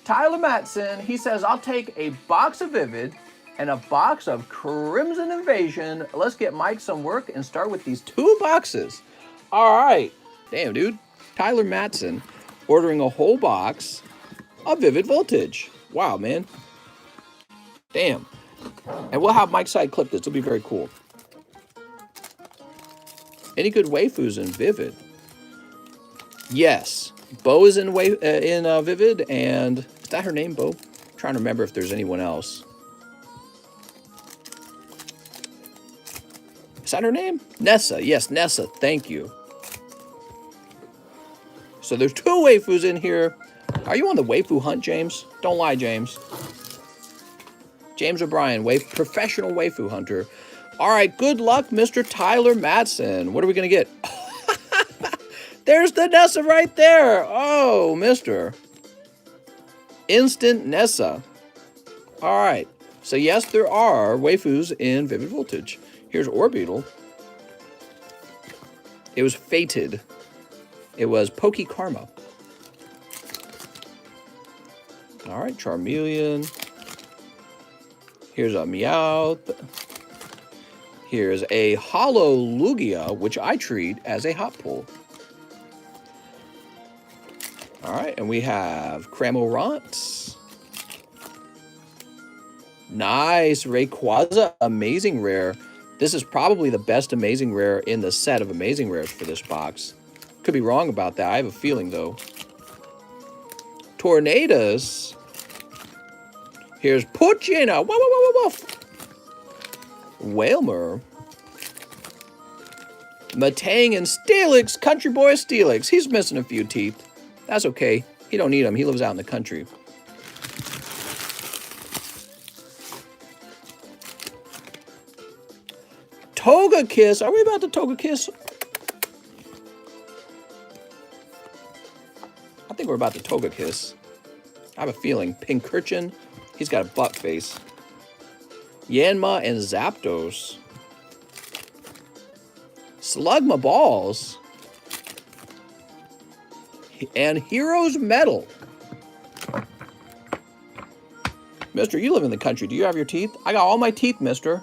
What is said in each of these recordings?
Tyler Matson, he says, I'll take a box of Vivid and a box of Crimson Invasion. Let's get Mike some work and start with these 2 boxes. All right. Damn, dude. Tyler Matson ordering a whole box of Vivid Voltage. Wow, man. Damn. And we'll have Mike's side clip this. It'll be very cool. Any good waifus in Vivid? Yes. Bo is in Vivid, and is that her name, Bo? I'm trying to remember if there's anyone else. Is that her name? Nessa. Yes, Nessa. Thank you. So there's 2 waifus in here. Are you on the waifu hunt, James? Don't lie, James. James O'Brien, professional waifu hunter. All right, good luck, Mr. Tyler Matson. What are we going to get? There's the Nessa right there. Oh, Mr. Instant Nessa. All right. So, yes, there are waifus in Vivid Voltage. Here's Orbital. It was Fated. It was Pokey Karma. All right, Charmeleon. Here's a Meowth. Here's a Hollow Lugia, which I treat as a hot pull. All right, and we have Cramorant. Nice, Rayquaza, Amazing Rare. This is probably the best Amazing Rare in the set of Amazing Rares for this box. Could be wrong about that. I have a feeling, though. Tornadus. Here's Poochyena. Woof, woof, woof, woof. Wailmer. Matang and Steelix. Country Boy Steelix. He's missing a few teeth. That's okay. He don't need them. He lives out in the country. Togekiss. Are we about to Togekiss? I think we're about to Togekiss. I have a feeling. Pincurchin. He's got a butt face. Yanma and Zapdos. Slugma Balls. And Heroes Metal. Mister, you live in the country. Do you have your teeth? I got all my teeth, mister.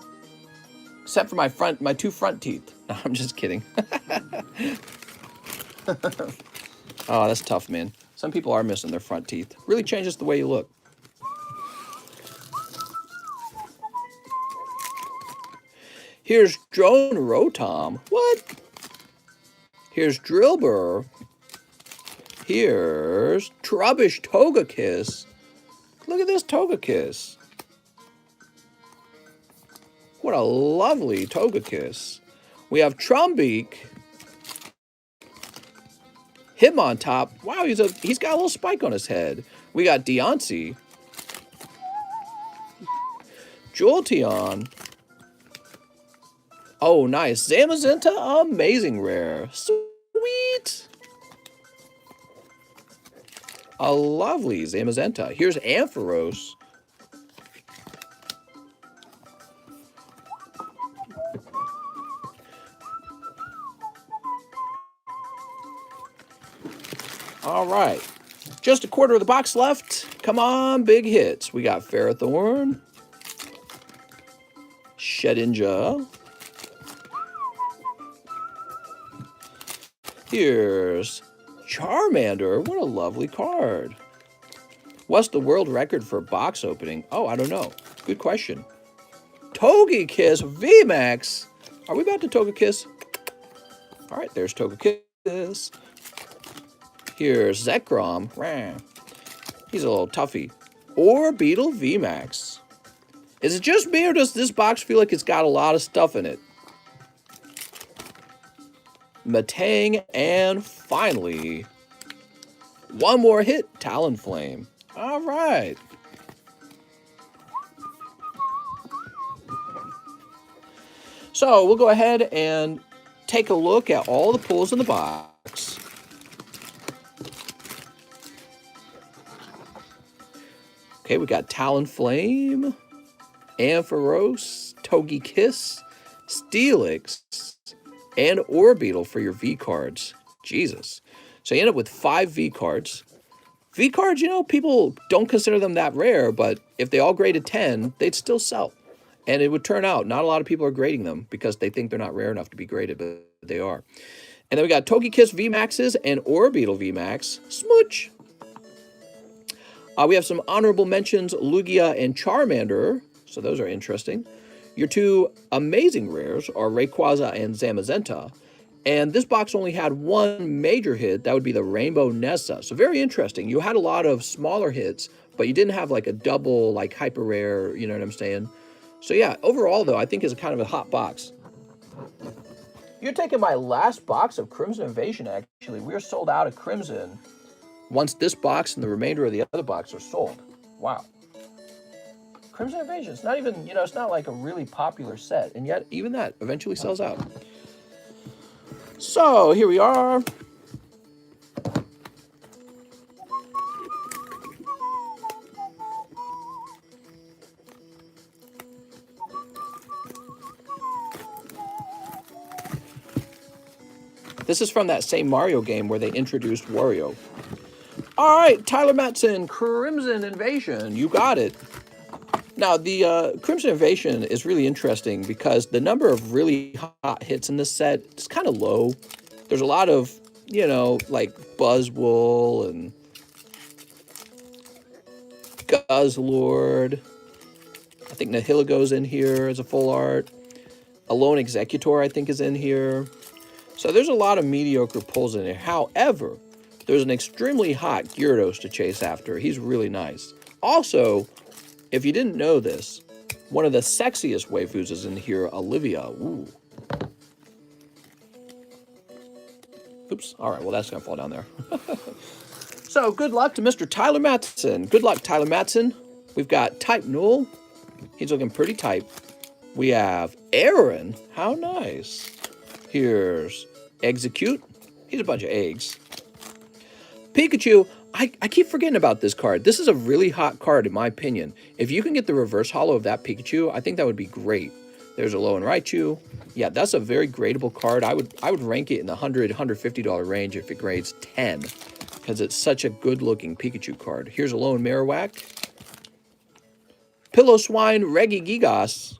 Except for my 2 front teeth. No, I'm just kidding. Oh, that's tough, man. Some people are missing their front teeth. Really changes the way you look. Here's Drone Rotom. What? Here's Drillbur. Here's Trubbish Togekiss. Look at this Togekiss. What a lovely Togekiss. We have Trumbeak. Hitmontop. Wow, he's got a little spike on his head. We got Deontay. Jolteon. Oh, nice. Zamazenta, Amazing Rare. Sweet. A lovely Zamazenta. Here's Ampharos. All right. Just a quarter of the box left. Come on, big hits. We got Ferrothorn. Shedinja. Here's Charmander. What a lovely card. What's the world record for box opening? Oh, I don't know. Good question. Togekiss VMAX. Are we about to Togekiss? All right, there's Togekiss. Here's Zekrom. He's a little toughy. Orbeetle VMAX. Is it just me or does this box feel like it's got a lot of stuff in it? Matang, and finally, one more hit, Talonflame. All right. So we'll go ahead and take a look at all the pulls in the box. Okay, we got Talonflame, Ampharos, Togekiss, Steelix, and Orbeetle for your V cards. Jesus. So you end up with 5 V cards, V cards, you know, people don't consider them that rare, but if they all graded 10, they'd still sell. And it would turn out not a lot of people are grading them because they think they're not rare enough to be graded, but they are. And then we got Togekiss VMAXs and Orbeetle VMAX. Smooch. We have some honorable mentions, Lugia and Charmander. So those are interesting. Your two amazing rares are Rayquaza and Zamazenta. And this box only had one major hit. That would be the Rainbow Nessa. So very interesting. You had a lot of smaller hits, but you didn't have like a double, like hyper rare, you know what I'm saying? So yeah, overall though, I think it's kind of a hot box. You're taking my last box of Crimson Invasion, actually. We're sold out of Crimson once this box and the remainder of the other box are sold. Wow. Crimson Invasion, it's not even, you know, it's not like a really popular set, and yet even that eventually sells out. So, here we are. This is from that same Mario game where they introduced Wario. All right, Tyler Matson, Crimson Invasion. You got it. Now, the Crimson Invasion is really interesting because the number of really hot hits in this set is kind of low. There's a lot of, you know, like Buzzwole and Guzzlord. I think Nihiligu's in here as a full art. Alone Executor, I think, is in here. So there's a lot of mediocre pulls in here. However, there's an extremely hot Gyarados to chase after. He's really nice. Also, if you didn't know this, one of the sexiest waifus is in here, Olivia. Ooh. Oops. All right, well, that's going to fall down there. So, good luck to Mr. Tyler Matson. Good luck, Tyler Matson. We've got Type Null. He's looking pretty type. We have Aaron. How nice. Here's Execute. He's a bunch of eggs. Pikachu. I keep forgetting about this card. This is a really hot card, in my opinion. If you can get the reverse holo of that Pikachu, I think that would be great. There's a Low and Raichu. Yeah, that's a very gradable card. I would rank it in the $100, $150 range if it grades 10, because it's such a good-looking Pikachu card. Here's a Lone Marowak. Pillow-Swine Regigigas.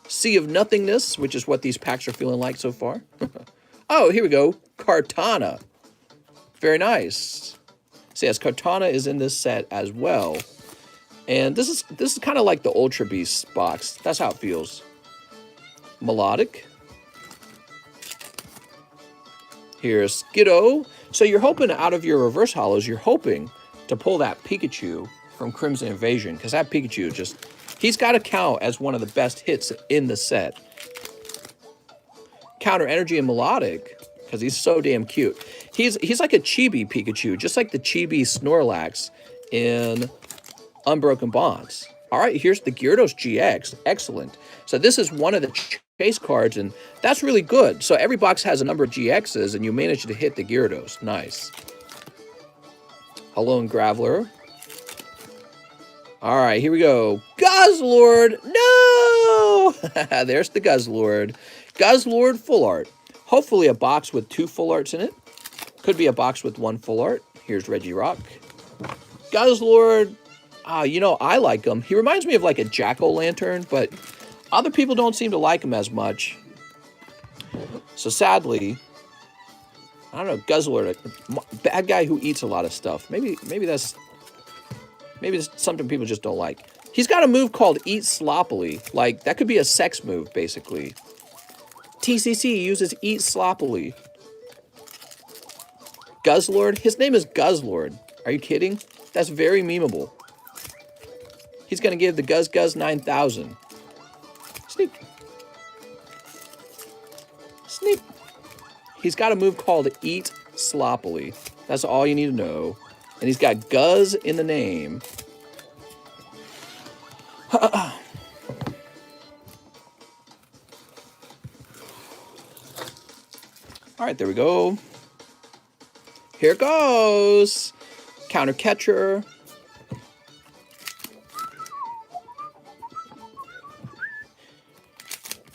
Sea of Nothingness, which is what these packs are feeling like so far. Oh, here we go. Kartana. Very nice. So yes, Kartana is in this set as well. And this is kind of like the Ultra Beast box. That's how it feels. Melodic. Here's Skiddo. So you're hoping out of your reverse holos, you're hoping to pull that Pikachu from Crimson Invasion, because that Pikachu just, he's got to count as one of the best hits in the set. Counter Energy and Melodic, because he's so damn cute. He's like a chibi Pikachu, just like the chibi Snorlax in Unbroken Bonds. All right, here's the Gyarados GX. Excellent. So this is one of the chase cards, and that's really good. So every box has a number of GXs, and you manage to hit the Gyarados. Nice. Hello, Graveler. All right, here we go. Guzzlord! No! There's the Guzzlord. Guzzlord full art. Hopefully a box with 2 full arts in it. Could be a box with 1 full art. Here's Regirock. Guzzlord. You know, I like him. He reminds me of like a jack-o'-lantern, but other people don't seem to like him as much. So sadly, I don't know, Guzzlord, a bad guy who eats a lot of stuff. Maybe that's something people just don't like. He's got a move called Eat Sloppily. Like, that could be a sex move, basically. TCC uses Eat Sloppily. Guzzlord? His name is Guzzlord. Are you kidding? That's very memeable. He's going to give the Guzz 9000. Sneak. Sneak. He's got a move called Eat Sloppily. That's all you need to know. And he's got Guzz in the name. All right, there we go. Here it goes. Counter Catcher.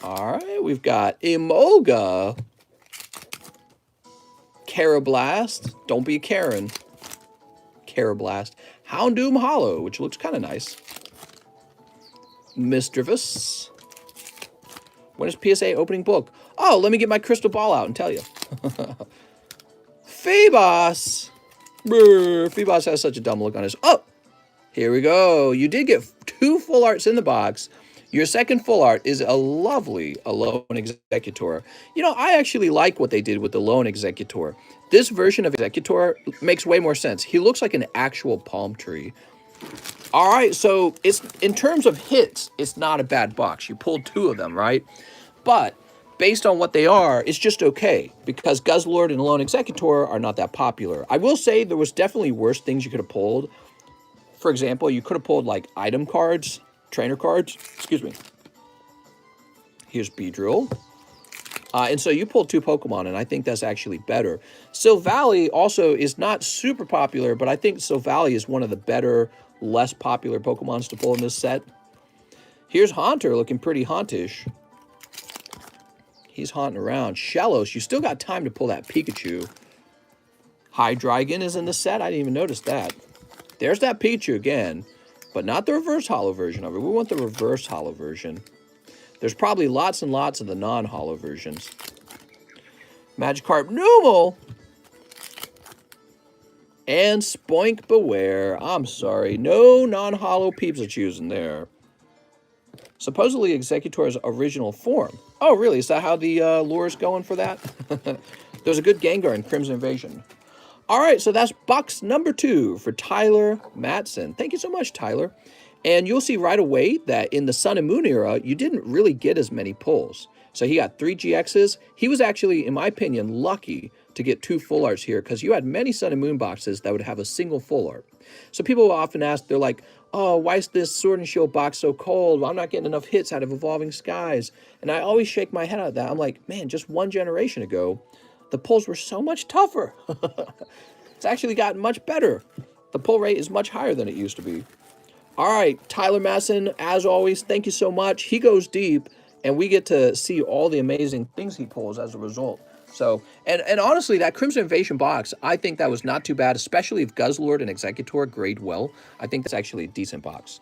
All right, we've got Emolga. Carablast. Don't be a Karen. Carablast. Houndoom Hollow, which looks kind of nice. Mischievous. When is PSA opening book? Oh, let me get my crystal ball out and tell you. Phoebos. Brr, Phoebos has such a dumb look on his... Oh, here we go. You did get 2 full arts in the box. Your second full art is a lovely Alone Executor. You know, I actually like what they did with the Alone Executor. This version of Executor makes way more sense. He looks like an actual palm tree. All right, so it's in terms of hits, it's not a bad box. You pulled 2 of them, right? But based on what they are, it's just okay because Guzzlord and Alone Executor are not that popular. I will say there was definitely worse things you could have pulled. For example, you could have pulled like item cards, trainer cards, excuse me. Here's Beedrill. And so you pulled 2 Pokemon, and I think that's actually better. Silvally also is not super popular, but I think Silvally is one of the better, less popular Pokemons to pull in this set. Here's Haunter looking pretty hauntish. He's haunting around. Shellos, you still got time to pull that Pikachu. Hydreigon is in the set. I didn't even notice that. There's that Pichu again, but not the reverse holo version of it. We want the reverse holo version. There's probably lots and lots of the non-holo versions. Magikarp Numel. And Spoink Beware. I'm sorry. No non-holo Pikachu's in there. Supposedly Executor's original form. Oh, really? Is that how the lure's going for that? There's a good Gengar in Crimson Invasion. All right, so that's box number 2 for Tyler Matson. Thank you so much, Tyler. And you'll see right away that in the Sun and Moon era, you didn't really get as many pulls. So he got 3 GXs. He was actually, in my opinion, lucky to get 2 full arts here because you had many Sun and Moon boxes that would have a single full art. So people will often ask, they're like, oh, why is this Sword and Shield box so cold? Well, I'm not getting enough hits out of Evolving Skies. And I always shake my head at that. I'm like, man, just 1 generation ago, the pulls were so much tougher. It's actually gotten much better. The pull rate is much higher than it used to be. All right, Tyler Masson, as always, thank you so much. He goes deep, and we get to see all the amazing things he pulls as a result. So, and honestly, that Crimson Invasion box, I think that was not too bad, especially if Guzzlord and Executor grade well. I think that's actually a decent box.